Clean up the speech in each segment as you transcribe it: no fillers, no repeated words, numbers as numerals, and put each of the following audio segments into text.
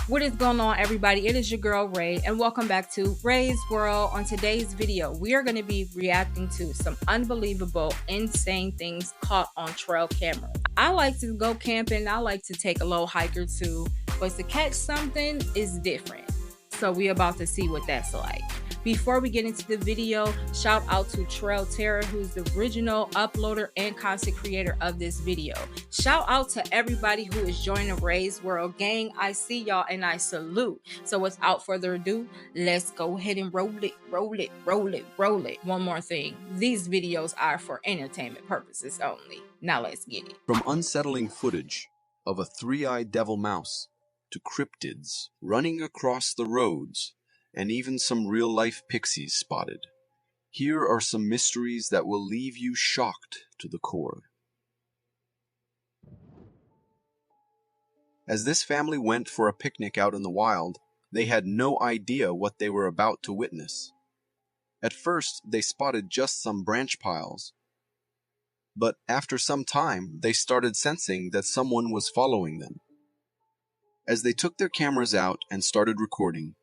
What is going on, everybody? It is your girl Ray, and welcome back to Ray's World. On today's video, we are going to be reacting to some unbelievable, insane things caught on trail camera. I like to go camping, I like to take a little hike or two, but to catch something is different. So we're about to see what that's like. Before we get into the video, shout out to Trail Terror, who's the original uploader and content creator of this video. Shout out to everybody who is joining Ray's World. Gang, I see y'all and I salute. So without further ado, let's go ahead and roll it, roll it, roll it, roll it. One more thing, these videos are for entertainment purposes only. Now let's get it. From unsettling footage of a three-eyed devil mouse to cryptids running across the roads, and even some real-life pixies spotted, here are some mysteries that will leave you shocked to the core. As this family went for a picnic out in the wild, they had no idea what they were about to witness. At first, they spotted just some branch piles, but after some time, they started sensing that someone was following them. As they took their cameras out and started recording,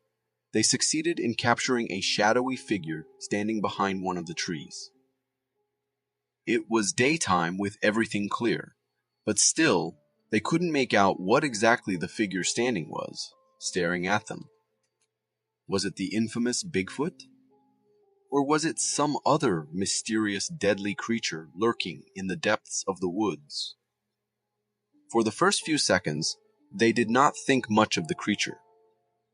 they succeeded in capturing a shadowy figure standing behind one of the trees. It was daytime with everything clear, but still, they couldn't make out what exactly the figure standing was, staring at them. Was it the infamous Bigfoot? Or was it some other mysterious deadly creature lurking in the depths of the woods? For the first few seconds, they did not think much of the creature,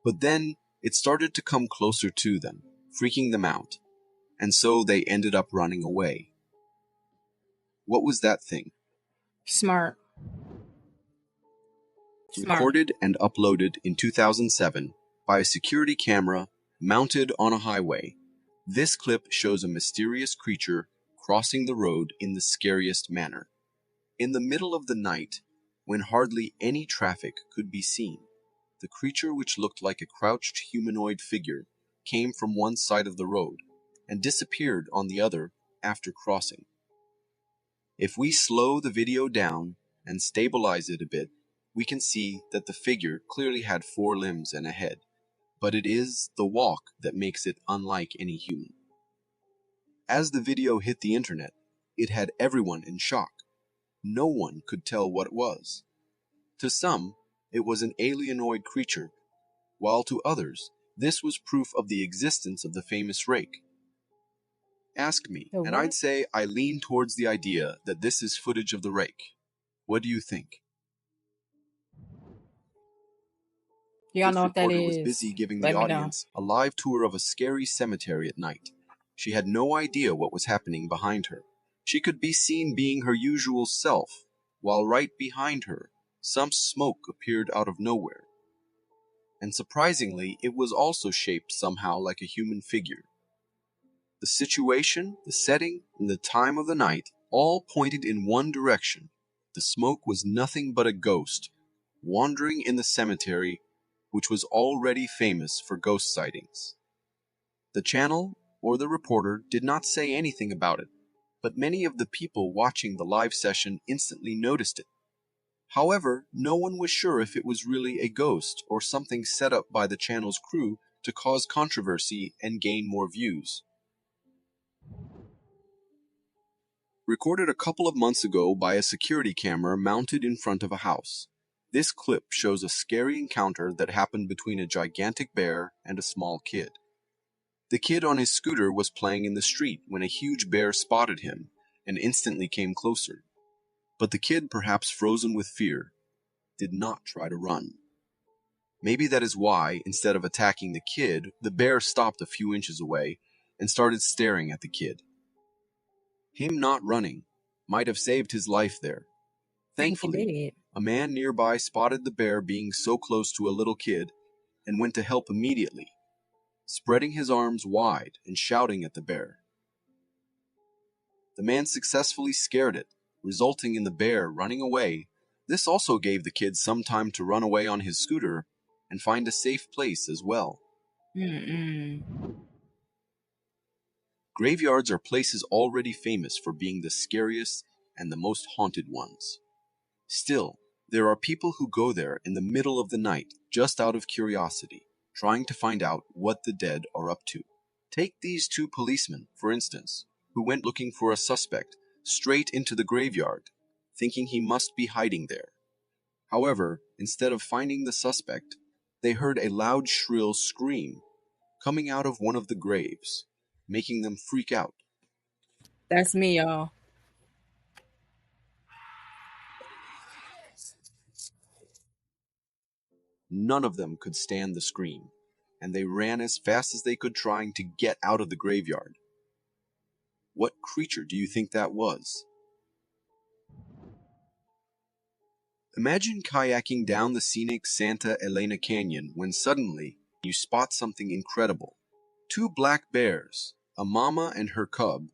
but then it started to come closer to them, freaking them out, and so they ended up running away. What was that thing? Smart. Recorded and uploaded in 2007 by a security camera mounted on a highway, this clip shows a mysterious creature crossing the road in the scariest manner. In the middle of the night, when hardly any traffic could be seen, the creature, which looked like a crouched humanoid figure, came from one side of the road and disappeared on the other after crossing. If we slow the video down and stabilize it a bit, we can see that the figure clearly had 4 limbs and a head, but it is the walk that makes it unlike any human. As the video hit the internet, it had everyone in shock. No one could tell what it was. To some, it was an alienoid creature, while to others, this was proof of the existence of the famous rake. Ask me, and I'd say I lean towards the idea that this is footage of the rake. What do you think? Y'all know what that is. Was busy giving Let the me know. audience a live tour of a scary cemetery at night. She had no idea what was happening behind her. She could be seen being her usual self, while right behind her, some smoke appeared out of nowhere. And surprisingly, it was also shaped somehow like a human figure. The situation, the setting, and the time of the night all pointed in one direction. The smoke was nothing but a ghost, wandering in the cemetery, which was already famous for ghost sightings. The channel or the reporter did not say anything about it, but many of the people watching the live session instantly noticed it. However, no one was sure if it was really a ghost or something set up by the channel's crew to cause controversy and gain more views. Recorded a couple of months ago by a security camera mounted in front of a house, this clip shows a scary encounter that happened between a gigantic bear and a small kid. The kid on his scooter was playing in the street when a huge bear spotted him and instantly came closer. But the kid, perhaps frozen with fear, did not try to run. Maybe that is why, instead of attacking the kid, the bear stopped a few inches away and started staring at the kid. Him not running might have saved his life there. Thankfully, a man nearby spotted the bear being so close to a little kid and went to help immediately, spreading his arms wide and shouting at the bear. The man successfully scared it, resulting in the bear running away. This also gave the kid some time to run away on his scooter and find a safe place as well. Graveyards are places already famous for being the scariest and the most haunted ones. Still, There are people who go there in the middle of the night just out of curiosity, trying to find out what the dead are up to. Take these two policemen, for instance, who went looking for a suspect straight into the graveyard, thinking he must be hiding there. However, instead of finding the suspect, they heard a loud, shrill scream coming out of one of the graves, making them freak out. That's me, y'all. None of them could stand the scream, and they ran as fast as they could, trying to get out of the graveyard. What creature do you think that was? Imagine kayaking down the scenic Santa Elena Canyon when suddenly you spot something incredible. Two black bears, a mama and her cub,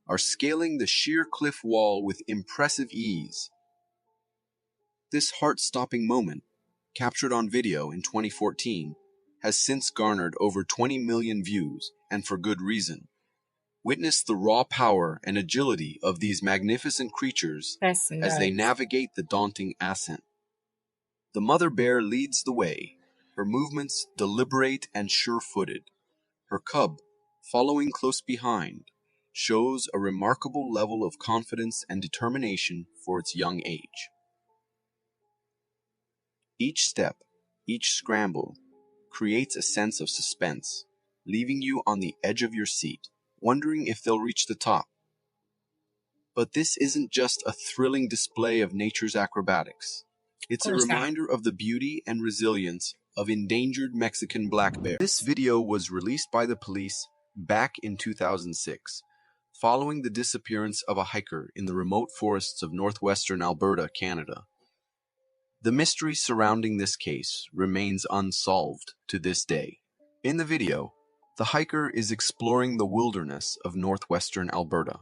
are scaling the sheer cliff wall with impressive ease. This heart-stopping moment, captured on video in 2014, has since garnered over 20 million views, and for good reason. Witness the raw power and agility of these magnificent creatures That's as they nuts. navigate the daunting ascent. The mother bear leads the way, her movements deliberate and sure-footed. Her cub, following close behind, shows a remarkable level of confidence and determination for its young age. Each step, each scramble, creates a sense of suspense, leaving you on the edge of your seat, wondering if they'll reach the top. But this isn't just a thrilling display of nature's acrobatics. Of It's a course not. reminder of the beauty and resilience of endangered Mexican black bears. This video was released by the police back in 2006, following the disappearance of a hiker in the remote forests of northwestern Alberta, Canada. The mystery surrounding this case remains unsolved to this day. In the video, the hiker is exploring the wilderness of northwestern Alberta.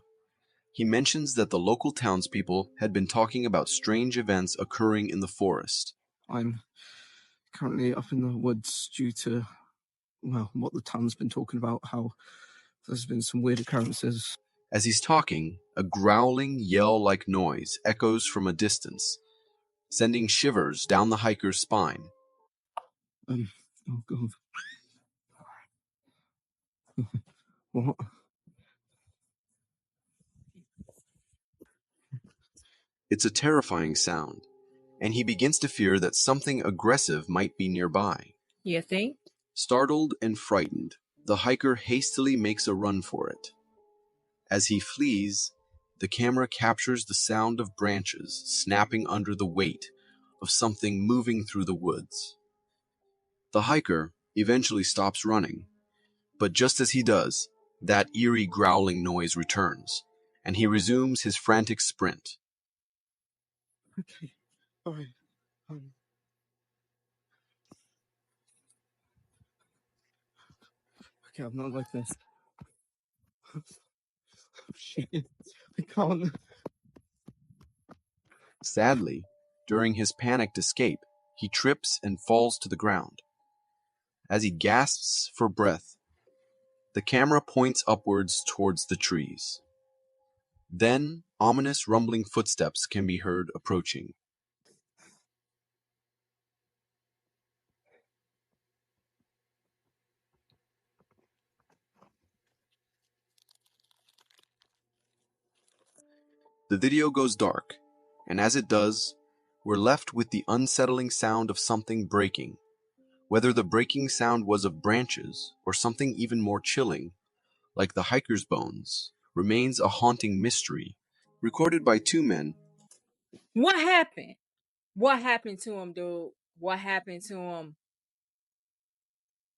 He mentions that the local townspeople had been talking about strange events occurring in the forest. I'm currently up in the woods due to, well, what the town's been talking about, how there's been some weird occurrences. As he's talking, a growling, yell-like noise echoes from a distance, sending shivers down the hiker's spine. Oh God. What? It's a terrifying sound, and he begins to fear that something aggressive might be nearby. You think? Startled and frightened, the hiker hastily makes a run for it. As he flees, the camera captures the sound of branches snapping under the weight of something moving through the woods. The hiker eventually stops running, but just as he does, that eerie growling noise returns, and he resumes his frantic sprint. Okay. All right. Okay, I'm not like this. Shit. I can't. Sadly, during his panicked escape, he trips and falls to the ground. As he gasps for breath, the camera points upwards towards the trees. Then, ominous rumbling footsteps can be heard approaching. The video goes dark, and as it does, we're left with the unsettling sound of something breaking. Whether the breaking sound was of branches or something even more chilling, like the hiker's bones, remains a haunting mystery. Recorded by two men. What happened? What happened to him, dude? What happened to him?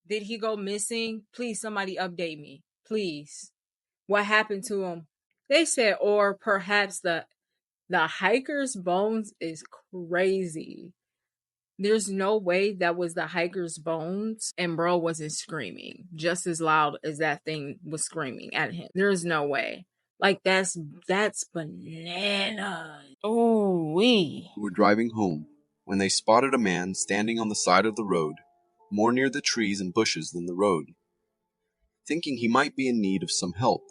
Did he go missing? Please, somebody update me. Please. What happened to him? They said, or perhaps the hiker's bones is crazy. There's no way that was the hiker's bones and bro wasn't screaming just as loud as that thing was screaming at him. There's no way. Like that's bananas. Oh we. Who were driving home when they spotted a man standing on the side of the road, more near the trees and bushes than the road. Thinking he might be in need of some help,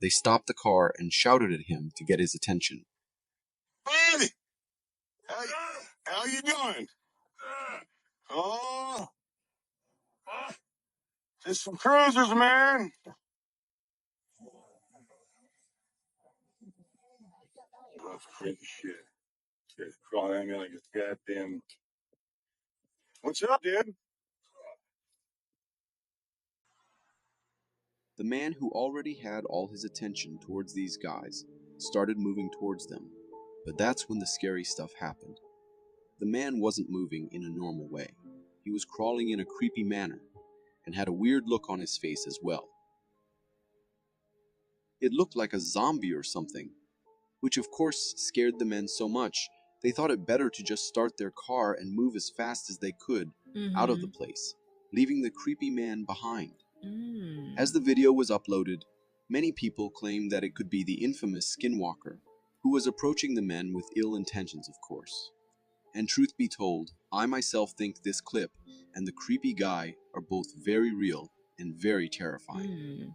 they stopped the car and shouted at him to get his attention. How you doing? Oh, just some cruisers, man. That's crazy shit. Just crawling at me like a goddamn. What's up, dude? The man, who already had all his attention towards these guys, started moving towards them. But that's when the scary stuff happened. The man wasn't moving in a normal way. He was crawling in a creepy manner and had a weird look on his face as well. It looked like a zombie or something, which of course scared the men so much they thought it better to just start their car and move as fast as they could out of the place, leaving the creepy man behind. As the video was uploaded, many people claimed that it could be the infamous Skinwalker, who was approaching the men with ill intentions, of course. And truth be told, I myself think this clip and the creepy guy are both very real and very terrifying.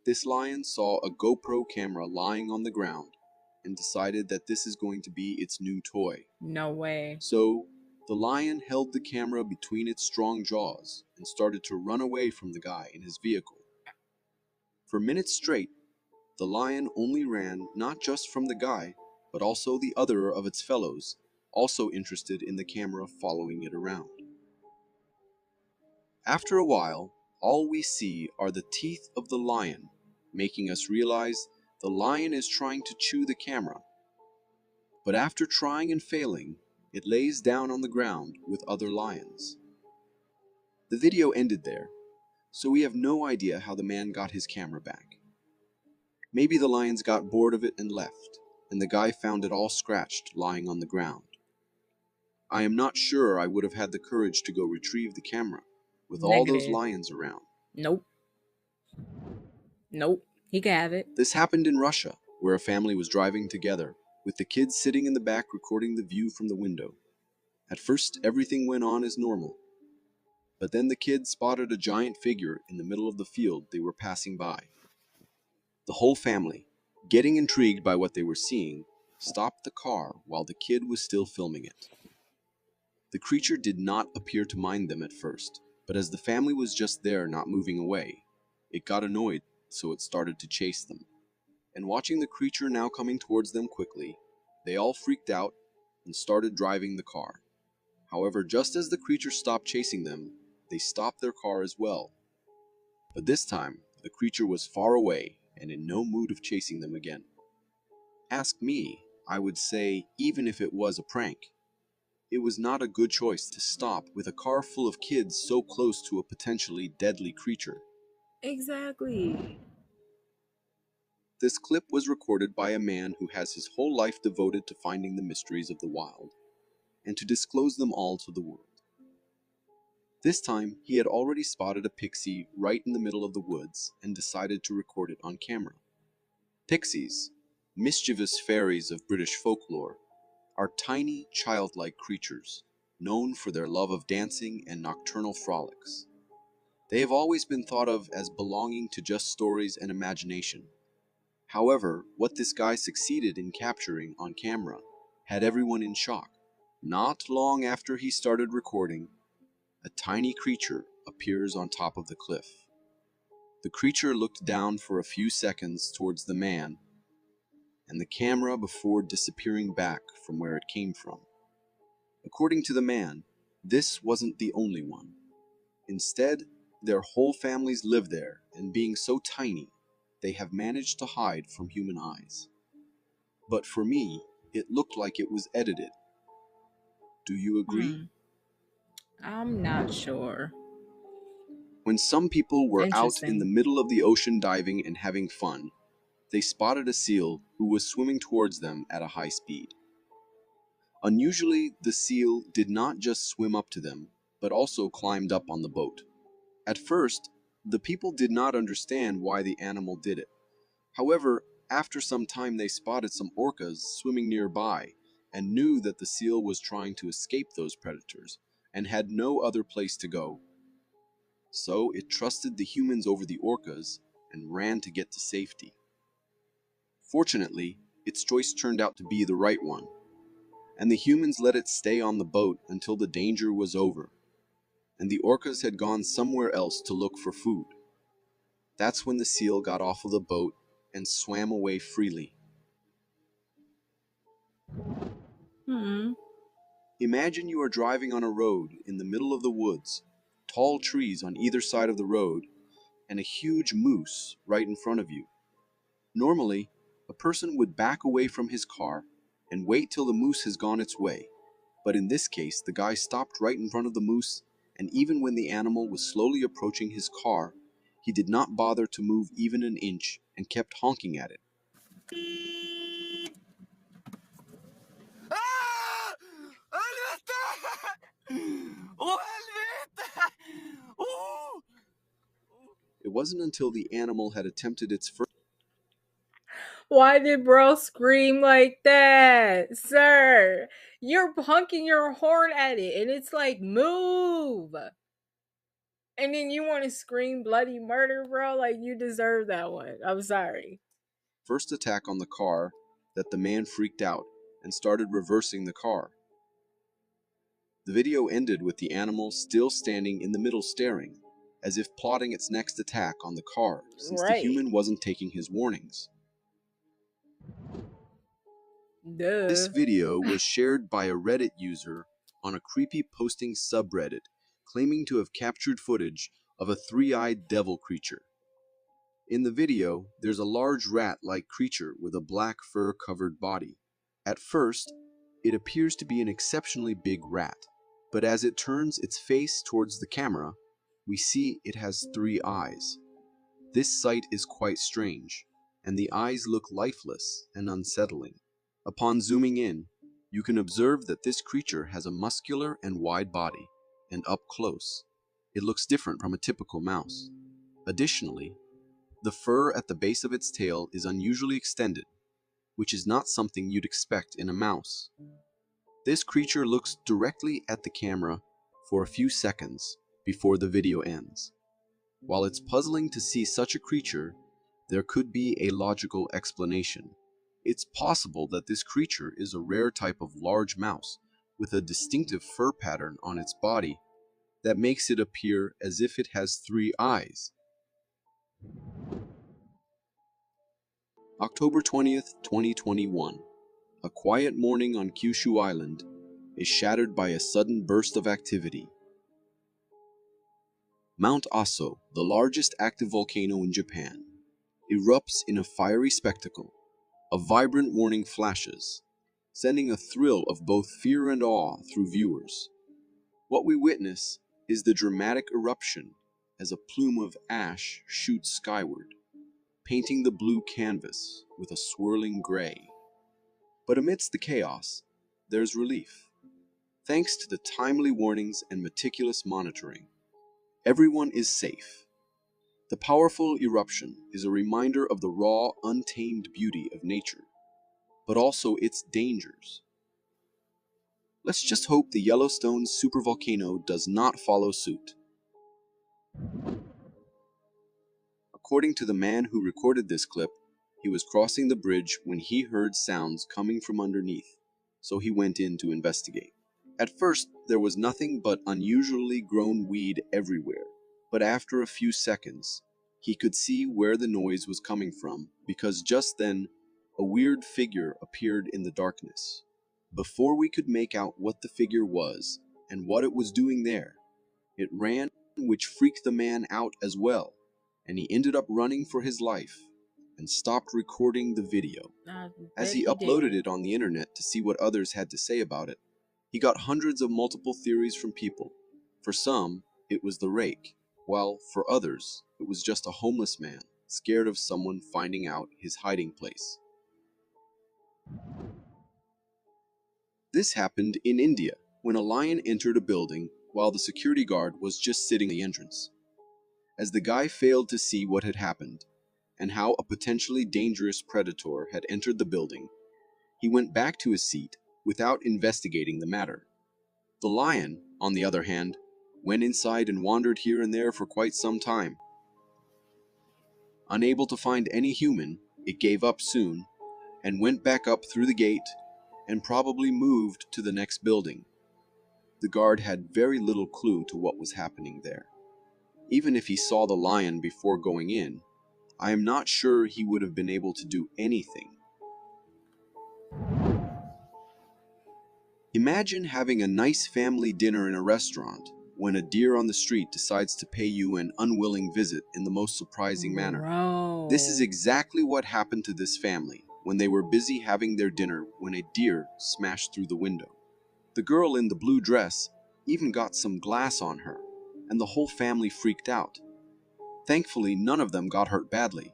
This lion saw a GoPro camera lying on the ground and decided that this is going to be its new toy. No way. So, the lion held the camera between its strong jaws and started to run away from the guy in his vehicle. For minutes straight, the lion only ran not just from the guy, but also the other of its fellows, also interested in the camera following it around. After a while, all we see are the teeth of the lion, making us realize the lion is trying to chew the camera. But after trying and failing, it lays down on the ground with other lions. The video ended there, so we have no idea how the man got his camera back. Maybe the lions got bored of it and left, and the guy found it all scratched lying on the ground. I am not sure I would have had the courage to go retrieve the camera with all those lions around. Nope. He can have it. This happened in Russia, where a family was driving together, with the kids sitting in the back recording the view from the window. At first, everything went on as normal. But then the kids spotted a giant figure in the middle of the field they were passing by. The whole family, getting intrigued by what they were seeing, stopped the car while the kid was still filming it. The creature did not appear to mind them at first, but as the family was just there not moving away, it got annoyed, so it started to chase them. And watching the creature now coming towards them quickly, they all freaked out and started driving the car. However, just as the creature stopped chasing them, they stopped their car as well. But this time, the creature was far away and in no mood of chasing them again. Ask me, I would say, even if it was a prank, it was not a good choice to stop with a car full of kids so close to a potentially deadly creature. Exactly. This clip was recorded by a man who has his whole life devoted to finding the mysteries of the wild and to disclose them all to the world. This time, he had already spotted a pixie right in the middle of the woods and decided to record it on camera. Pixies, mischievous fairies of British folklore, are tiny, childlike creatures, known for their love of dancing and nocturnal frolics. They have always been thought of as belonging to just stories and imagination. However, what this guy succeeded in capturing on camera had everyone in shock. Not long after he started recording, a tiny creature appears on top of the cliff. The creature looked down for a few seconds towards the man and the camera before disappearing back from where it came from. According to the man, this wasn't the only one. Instead, their whole families live there, and being so tiny, they have managed to hide from human eyes. But for me, it looked like it was edited. Do you agree? I'm not sure. When some people were out in the middle of the ocean diving and having fun, they spotted a seal who was swimming towards them at a high speed. Unusually, the seal did not just swim up to them, but also climbed up on the boat. At first, the people did not understand why the animal did it. However, after some time they spotted some orcas swimming nearby and knew that the seal was trying to escape those predators and had no other place to go. So it trusted the humans over the orcas and ran to get to safety. Fortunately, its choice turned out to be the right one, and the humans let it stay on the boat until the danger was over, and the orcas had gone somewhere else to look for food. That's when the seal got off of the boat and swam away freely. Hmm. Imagine you are driving on a road in the middle of the woods, tall trees on either side of the road, and a huge moose right in front of you. Normally, a person would back away from his car and wait till the moose has gone its way. But in this case, the guy stopped right in front of the moose, and even when the animal was slowly approaching his car, he did not bother to move even an inch and kept honking at it. Ah! Helvete! Oh, helvete! Oh! It wasn't until the animal had attempted its first Why did bro scream like that? Sir, you're honking your horn at it and it's like, move. And then you want to scream bloody murder, bro? Like, you deserve that one. I'm sorry. attack on the car that the man freaked out and started reversing the car. The video ended with the animal still standing in the middle staring, as if plotting its next attack on the car, since the Right. human wasn't taking his warnings. Duh. This video was shared by a Reddit user on a creepy posting subreddit claiming to have captured footage of a three-eyed devil creature. In the video, there's a large rat-like creature with a black fur-covered body. At first, it appears to be an exceptionally big rat, but as it turns its face towards the camera, we see it has three eyes. This sight is quite strange, and the eyes look lifeless and unsettling. Upon zooming in, you can observe that this creature has a muscular and wide body, and up close, it looks different from a typical mouse. Additionally, the fur at the base of its tail is unusually extended, which is not something you'd expect in a mouse. This creature looks directly at the camera for a few seconds before the video ends. While it's puzzling to see such a creature, there could be a logical explanation. It's possible that this creature is a rare type of large mouse with a distinctive fur pattern on its body that makes it appear as if it has three eyes. October 20th, 2021. A quiet morning on Kyushu Island is shattered by a sudden burst of activity. Mount Aso, the largest active volcano in Japan, erupts in a fiery spectacle. A vibrant warning flashes, sending a thrill of both fear and awe through viewers. What we witness is the dramatic eruption as a plume of ash shoots skyward, painting the blue canvas with a swirling gray. But amidst the chaos, there's relief. Thanks to the timely warnings and meticulous monitoring, everyone is safe. The powerful eruption is a reminder of the raw, untamed beauty of nature, but also its dangers. Let's just hope the Yellowstone supervolcano does not follow suit. According to the man who recorded this clip, he was crossing the bridge when he heard sounds coming from underneath, so he went in to investigate. At first, there was nothing but unusually grown weed everywhere, but after a few seconds, he could see where the noise was coming from, because just then, a weird figure appeared in the darkness. Before we could make out what the figure was and what it was doing there, it ran, which freaked the man out as well, and he ended up running for his life and stopped recording the video. As he uploaded it on the internet to see what others had to say about it, he got hundreds of multiple theories from people. For some, it was the rake, while for others, it was just a homeless man scared of someone finding out his hiding place. This happened in India when a lion entered a building while the security guard was just sitting at the entrance. As the guy failed to see what had happened and how a potentially dangerous predator had entered the building, he went back to his seat without investigating the matter. The lion, on the other hand, went inside and wandered here and there for quite some time. Unable to find any human, it gave up soon and went back up through the gate and probably moved to the next building. The guard had very little clue to what was happening there. Even if he saw the lion before going in, I am not sure he would have been able to do anything. Imagine having a nice family dinner in a restaurant when a deer on the street decides to pay you an unwilling visit in the most surprising manner. Bro. This is exactly what happened to this family when they were busy having their dinner when a deer smashed through the window. The girl in the blue dress even got some glass on her, and the whole family freaked out. Thankfully, none of them got hurt badly.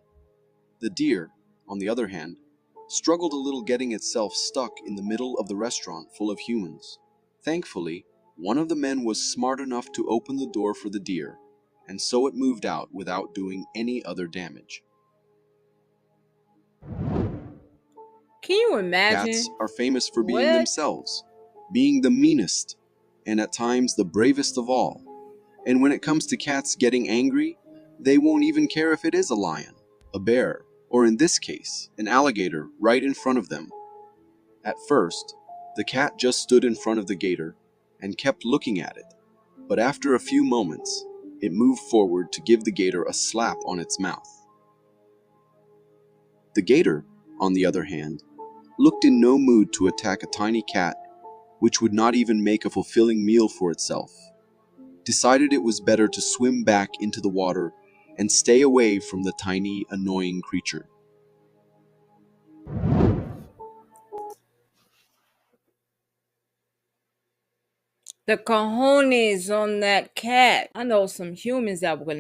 The deer, on the other hand, struggled a little getting itself stuck in the middle of the restaurant full of humans. Thankfully, one of the men was smart enough to open the door for the deer, and so it moved out without doing any other damage. Can you imagine? Cats are famous for being What? themselves, being the meanest, and at times the bravest of all. And when it comes to cats getting angry, they won't even care if it is a lion, a bear, or in this case, an alligator right in front of them. At first, the cat just stood in front of the gator and kept looking at it, but after a few moments, it moved forward to give the gator a slap on its mouth. The gator, on the other hand, looked in no mood to attack a tiny cat, which would not even make a fulfilling meal for itself. Decided it was better to swim back into the water and stay away from the tiny, annoying creature. The cojones on that cat. I know some humans that would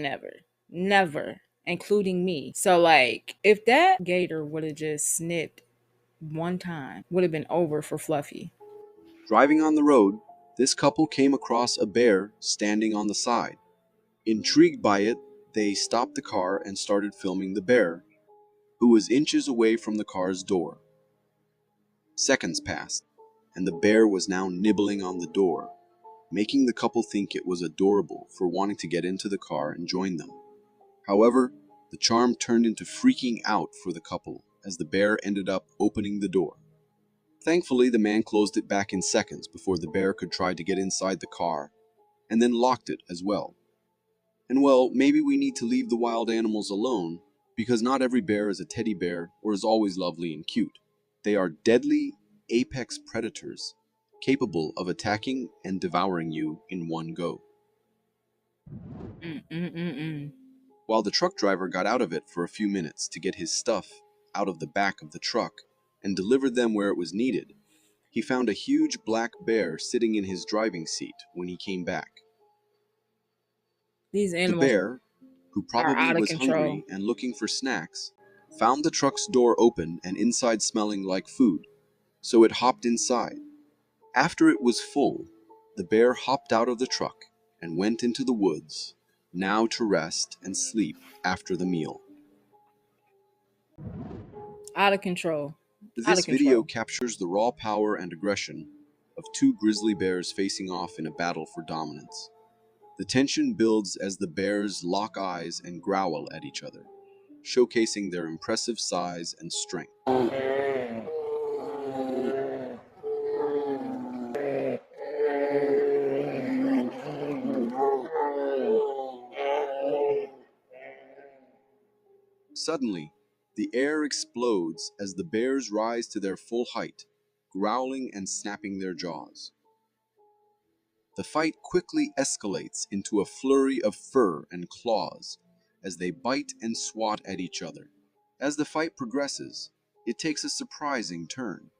never, including me. So, like, if that gator would have just snipped one time, would have been over for Fluffy. Driving on the road, this couple came across a bear standing on the side. Intrigued by it, they stopped the car and started filming the bear, who was inches away from the car's door. Seconds passed, and the bear was now nibbling on the door, making the couple think it was adorable for wanting to get into the car and join them. However, the charm turned into freaking out for the couple as the bear ended up opening the door. Thankfully, the man closed it back in seconds before the bear could try to get inside the car, and then locked it as well. And well, maybe we need to leave the wild animals alone, because not every bear is a teddy bear or is always lovely and cute. They are deadly apex predators, capable of attacking and devouring you in one go. While the truck driver got out of it for a few minutes to get his stuff out of the back of the truck and delivered them where it was needed, he found a huge black bear sitting in his driving seat when he came back. These The animals bear, who are probably out of was control. hungry and looking for snacks, found the truck's door open and inside smelling like food, so it hopped inside. After it was full, the bear hopped out of the truck and went into the woods, now to rest and sleep after the meal. Out of control. This video captures the raw power and aggression of two grizzly bears facing off in a battle for dominance. The tension builds as the bears lock eyes and growl at each other, showcasing their impressive size and strength. Suddenly, the air explodes as the bears rise to their full height, growling and snapping their jaws. The fight quickly escalates into a flurry of fur and claws as they bite and swat at each other. As the fight progresses, it takes a surprising turn.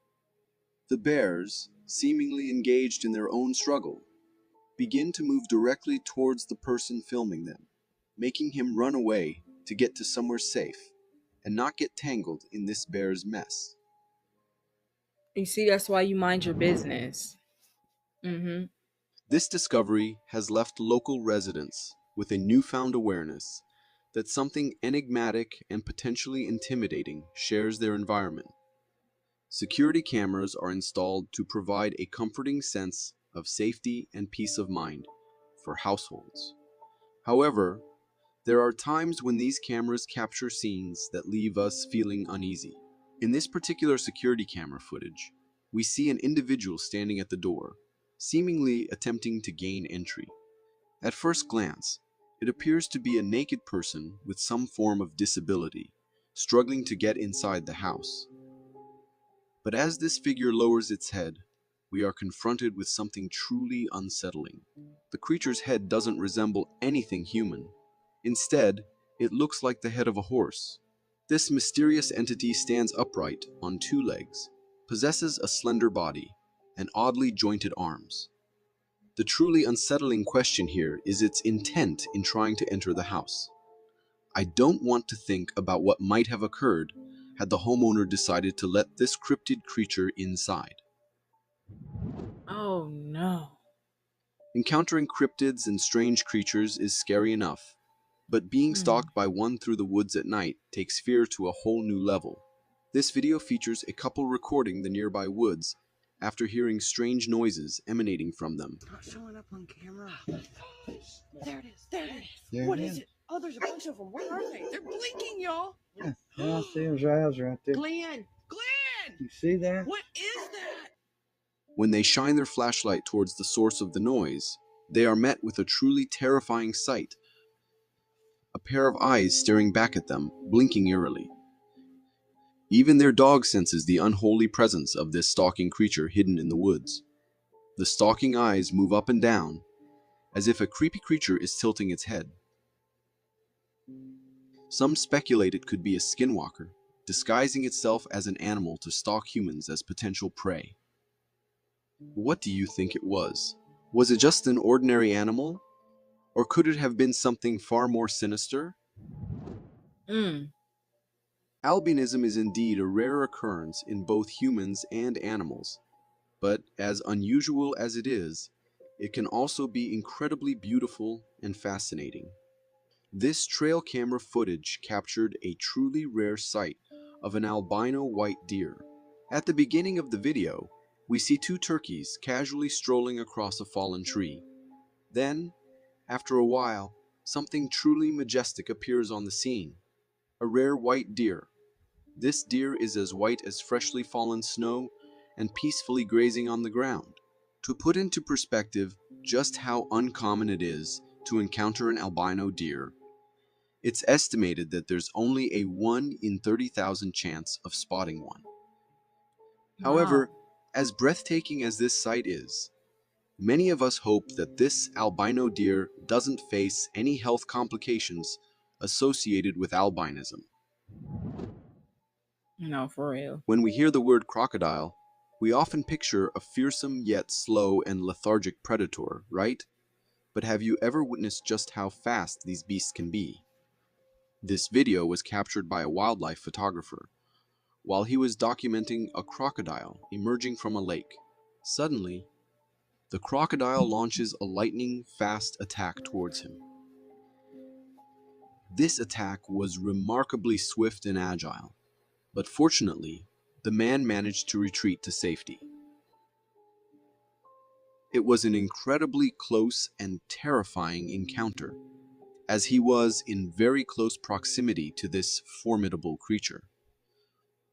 The bears, seemingly engaged in their own struggle, begin to move directly towards the person filming them, making him run away to get to somewhere safe and not get tangled in this bear's mess. You see, that's why you mind your business. This discovery has left local residents with a newfound awareness that something enigmatic and potentially intimidating shares their environment. Security cameras are installed to provide a comforting sense of safety and peace of mind for households. However, there are times when these cameras capture scenes that leave us feeling uneasy. In this particular security camera footage, we see an individual standing at the door, seemingly attempting to gain entry. At first glance, it appears to be a naked person with some form of disability, struggling to get inside the house. But as this figure lowers its head, we are confronted with something truly unsettling. The creature's head doesn't resemble anything human. Instead, it looks like the head of a horse. This mysterious entity stands upright on two legs, possesses a slender body, and oddly jointed arms. The truly unsettling question here is its intent in trying to enter the house. I don't want to think about what might have occurred had the homeowner decided to let this cryptid creature inside. Oh no. Encountering cryptids and strange creatures is scary enough, but being stalked by one through the woods at night takes fear to a whole new level. This video features a couple recording the nearby woods after hearing strange noises emanating from them. Not showing up on camera. There it is. There it is. There What it is it? Oh, there's a bunch of them. Where are they? They're blinking, y'all. Yeah, I see his eyes right there. Glenn! Glenn! You see that? What is that? When they shine their flashlight towards the source of the noise, they are met with a truly terrifying sight. A pair of eyes staring back at them, blinking eerily. Even their dog senses the unholy presence of this stalking creature hidden in the woods. The stalking eyes move up and down, as if a creepy creature is tilting its head. Some speculate it could be a skinwalker, disguising itself as an animal to stalk humans as potential prey. What do you think it was? Was it just an ordinary animal? Or could it have been something far more sinister? Albinism is indeed a rare occurrence in both humans and animals, but as unusual as it is, it can also be incredibly beautiful and fascinating. This trail camera footage captured a truly rare sight of an albino white deer. At the beginning of the video, we see two turkeys casually strolling across a fallen tree. Then, after a while, something truly majestic appears on the scene. A rare white deer. This deer is as white as freshly fallen snow and peacefully grazing on the ground. To put into perspective just how uncommon it is to encounter an albino deer, it's estimated that there's only a 1 in 30,000 chance of spotting one. However, as breathtaking as this sight is, many of us hope that this albino deer doesn't face any health complications associated with albinism. No, for real. When we hear the word crocodile, we often picture a fearsome yet slow and lethargic predator, right? But have you ever witnessed just how fast these beasts can be? This video was captured by a wildlife photographer while he was documenting a crocodile emerging from a lake. Suddenly, the crocodile launches a lightning-fast attack towards him. This attack was remarkably swift and agile, but fortunately, the man managed to retreat to safety. It was an incredibly close and terrifying encounter, as he was in very close proximity to this formidable creature.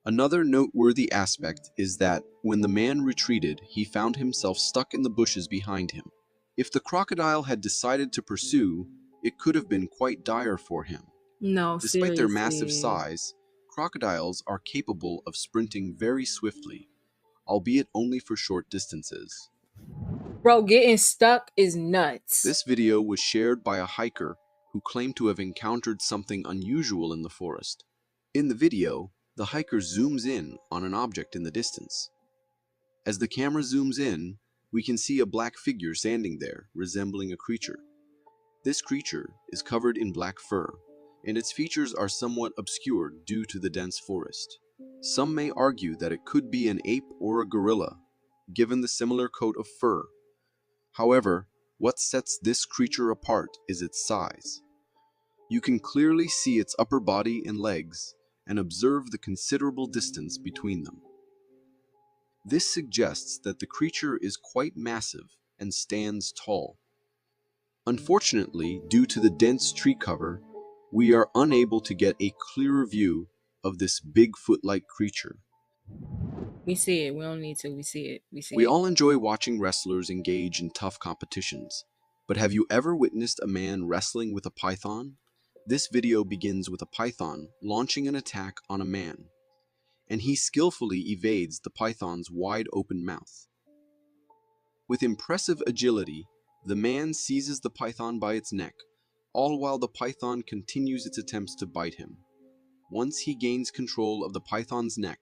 Another noteworthy aspect is that when the man retreated, he found himself stuck in the bushes behind him. If the crocodile had decided to pursue, it could have been quite dire for him. No, Despite their massive seriously. size, crocodiles are capable of sprinting very swiftly, albeit only for short distances. Bro, getting stuck is nuts. This video was shared by a hiker who claimed to have encountered something unusual in the forest. In the video, the hiker zooms in on an object in the distance. As the camera zooms in, we can see a black figure standing there, resembling a creature. This creature is covered in black fur, and its features are somewhat obscured due to the dense forest. Some may argue that it could be an ape or a gorilla, given the similar coat of fur. However, what sets this creature apart is its size. You can clearly see its upper body and legs, and observe the considerable distance between them. This suggests that the creature is quite massive and stands tall. Unfortunately, due to the dense tree cover, we are unable to get a clearer view of this Bigfoot-like creature. We see it. We don't need to. We see it. We see We it. all enjoy watching wrestlers engage in tough competitions. But have you ever witnessed a man wrestling with a python? This video begins with a python launching an attack on a man, and he skillfully evades the python's wide-open mouth. With impressive agility, the man seizes the python by its neck, all while the python continues its attempts to bite him. Once he gains control of the python's neck,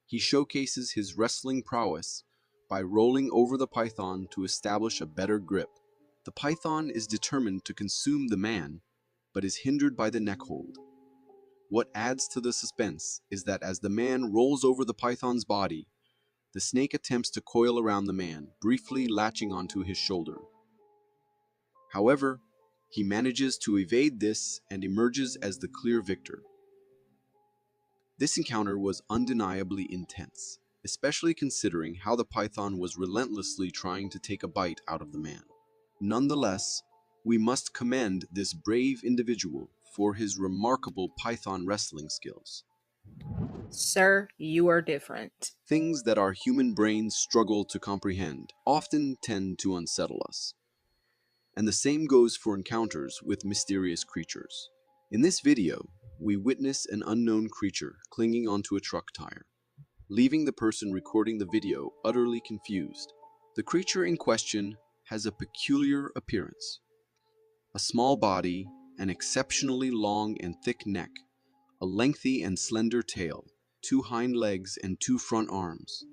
he showcases his wrestling prowess by rolling over the python to establish a better grip. The python is determined to consume the man, but is hindered by the neck hold. What adds to the suspense is that as the man rolls over the python's body, the snake attempts to coil around the man, briefly latching onto his shoulder. However, he manages to evade this and emerges as the clear victor. This encounter was undeniably intense, especially considering how the python was relentlessly trying to take a bite out of the man. Nonetheless, we must commend this brave individual for his remarkable python wrestling skills. Sir, you are different. Things that our human brains struggle to comprehend often tend to unsettle us. And the same goes for encounters with mysterious creatures. In this video, we witness an unknown creature clinging onto a truck tire, leaving the person recording the video utterly confused. The creature in question has a peculiar appearance. A small body, an exceptionally long and thick neck, a lengthy and slender tail, 2 hind legs and 2 front arms.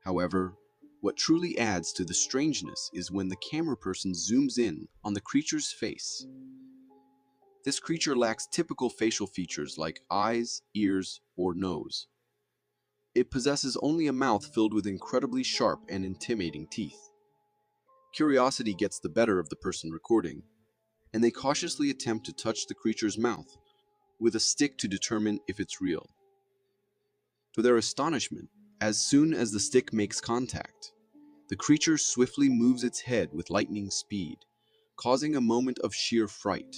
However, what truly adds to the strangeness is when the camera person zooms in on the creature's face. This creature lacks typical facial features like eyes, ears, or nose. It possesses only a mouth filled with incredibly sharp and intimidating teeth. Curiosity gets the better of the person recording, and they cautiously attempt to touch the creature's mouth with a stick to determine if it's real. To their astonishment, as soon as the stick makes contact, the creature swiftly moves its head with lightning speed, causing a moment of sheer fright.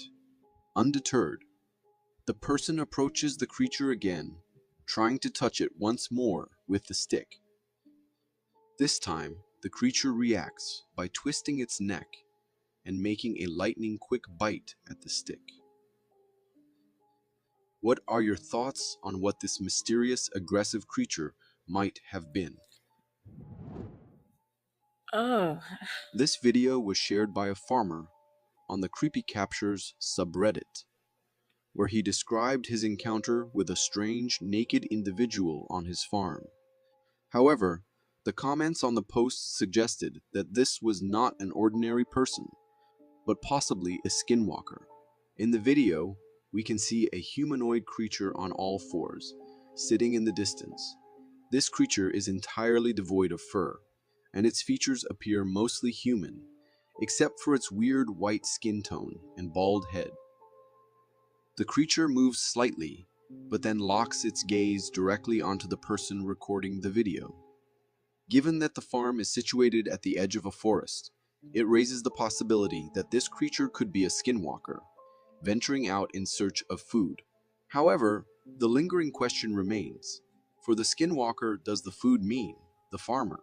Undeterred, the person approaches the creature again, trying to touch it once more with the stick. This time, the creature reacts by twisting its neck and making a lightning-quick bite at the stick. What are your thoughts on what this mysterious, aggressive creature might have been? Oh, This video was shared by a farmer on the Creepy Captures subreddit, where he described his encounter with a strange, naked individual on his farm. However, the comments on the post suggested that this was not an ordinary person, but possibly a skinwalker. In the video, we can see a humanoid creature on all fours, sitting in the distance. This creature is entirely devoid of fur, and its features appear mostly human, except for its weird white skin tone and bald head. The creature moves slightly, but then locks its gaze directly onto the person recording the video. Given that the farm is situated at the edge of a forest, it raises the possibility that this creature could be a skinwalker, venturing out in search of food. However, the lingering question remains, for the skinwalker, does the food mean the farmer?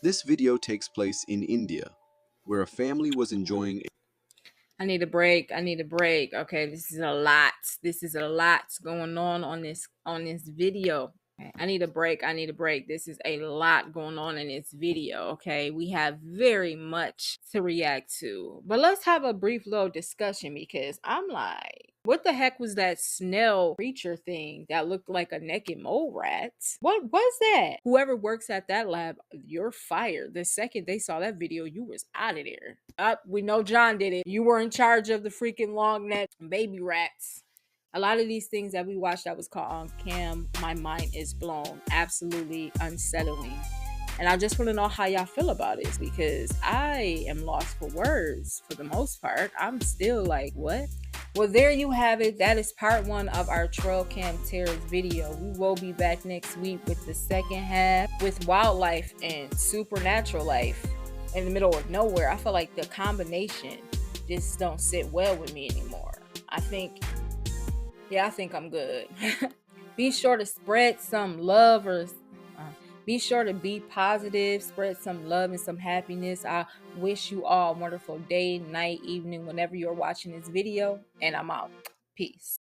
This video takes place in India, where a family was enjoying I need a break. I need a break. Okay, this is a lot. This is a lot going on this video. Okay, I need a break. I need a break. This is a lot going on in this video. Okay, we have very much to react to. But let's have a brief little discussion because I'm like, what the heck was that snail creature thing that looked like a naked mole rat? What was that? Whoever works at that lab, you're fired. The second they saw that video, you was out of there. We know John did it. You were in charge of the freaking long neck baby rats. A lot of these things that we watched that was caught on cam, my mind is blown. Absolutely unsettling. And I just want to know how y'all feel about it because I am lost for words for the most part. I'm still like, what? Well, there you have it. That is part 1 of our trail cam terrors video. We will be back next week with the second half with wildlife and supernatural life in the middle of nowhere. I feel like the combination just don't sit well with me anymore. I think I'm good. Be sure to spread some love, or be sure to be positive, spread some love and some happiness. I wish you all a wonderful day, night, evening, whenever you're watching this video, and I'm out. Peace.